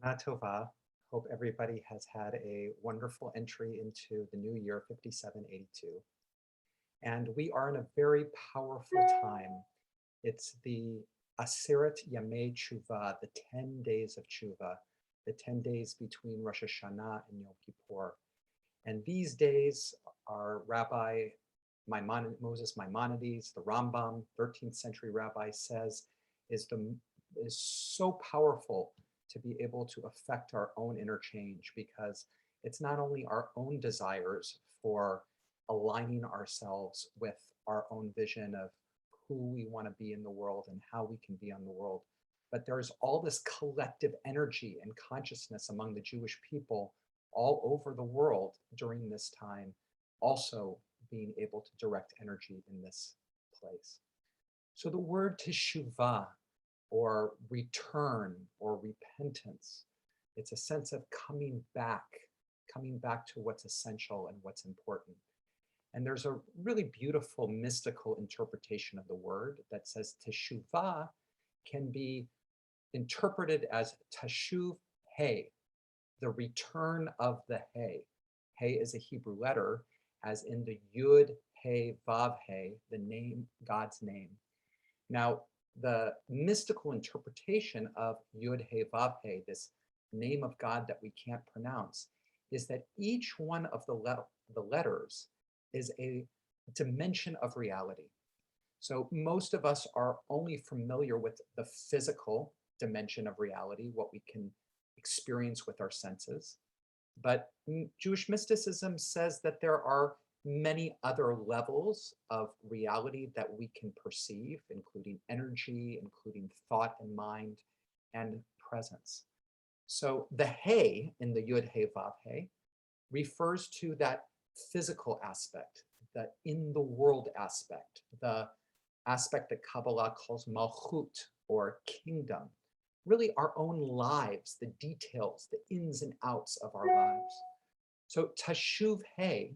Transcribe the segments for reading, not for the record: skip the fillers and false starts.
Shana Tova. Hope everybody has had a wonderful entry into the new year 5782. And we are in a very powerful time. It's the Aseret Yamei Tshuva, the 10 days of Tshuva, the 10 days between Rosh Hashanah and Yom Kippur. And these days, our Rabbi Moses Maimonides, the Rambam, 13th century rabbi, says is so powerful to be able to affect our own interchange, because it's not only our own desires for aligning ourselves with our own vision of who we want to be in the world and how we can be on the world, but there's all this collective energy and consciousness among the Jewish people all over the world during this time, also being able to direct energy in this place. So the word teshuvah, or return or repentance, it's a sense of coming back to what's essential and what's important. And there's a really beautiful mystical interpretation of the word that says teshuvah can be interpreted as tashuv hey, the return of the hey. Hey is a Hebrew letter, as in the Yud, Hey, Vav, Hey, the name, God's name. Now, the mystical interpretation of Yud, Hey, Vav, Hey, this name of God that we can't pronounce, is that each one of the letters is a dimension of reality. So most of us are only familiar with the physical dimension of reality, what we can experience with our senses. But Jewish mysticism says that there are many other levels of reality that we can perceive, including energy, including thought and mind, and presence. So the Hey in the Yud Hey Vav Hey refers to that physical aspect, the in the world aspect, the aspect that Kabbalah calls Malchut, or kingdom, really our own lives, the details, the ins and outs of our lives. So tashuv hey,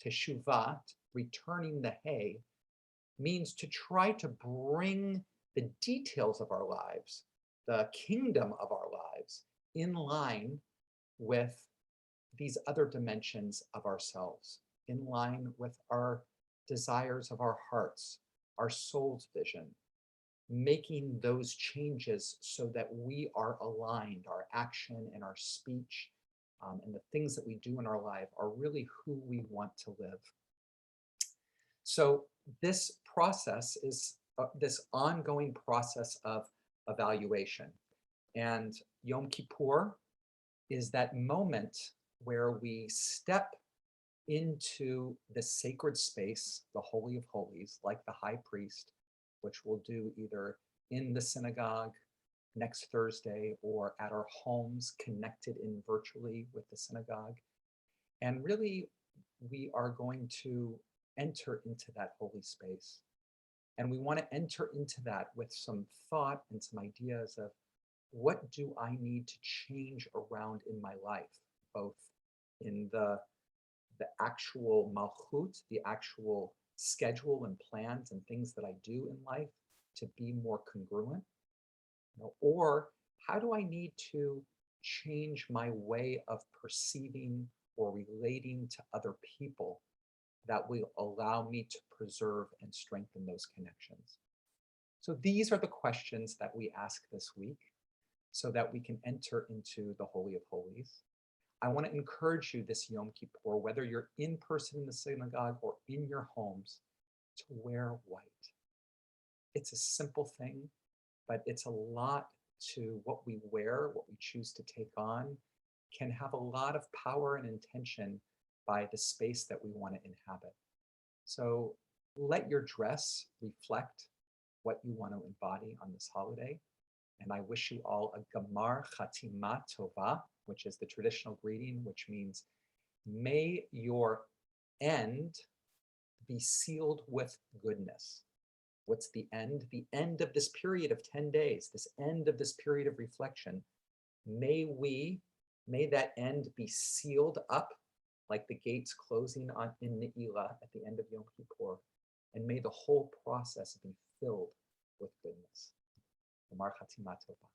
teshuvah, returning the hey, means to try to bring the details of our lives, the kingdom of our lives, in line with these other dimensions of ourselves, in line with our desires of our hearts, our soul's vision, making those changes so that we are aligned, our action and our speech, and the things that we do in our life are really who we want to live. So this process is this ongoing process of evaluation. And Yom Kippur is that moment where we step into the sacred space, the Holy of Holies, like the high priest, which we'll do either in the synagogue next Thursday or at our homes connected in virtually with the synagogue. And really, we are going to enter into that holy space. And we want to enter into that with some thought and some ideas of what do I need to change around in my life, both in the actual malchut, the actual schedule and plans and things that I do in life to be more congruent, or how do I need to change my way of perceiving or relating to other people that will allow me to preserve and strengthen those connections. So these are the questions that we ask this week so that we can enter into the Holy of Holies. I want to encourage you this Yom Kippur, whether you're in person in the synagogue or in your homes, to wear white. It's a simple thing, but it's a lot to what we wear, what we choose to take on, can have a lot of power and intention by the space that we want to inhabit. So let your dress reflect what you want to embody on this holiday. And I wish you all a Gamar Chatima Tova, which is the traditional greeting, which means may your end be sealed with goodness. What's the end? The end of this period of 10 days, this end of this period of reflection. May that end be sealed up like the gates closing in Ne'ilah at the end of Yom Kippur. And may the whole process be filled with goodness. Gamar Chatima Tova.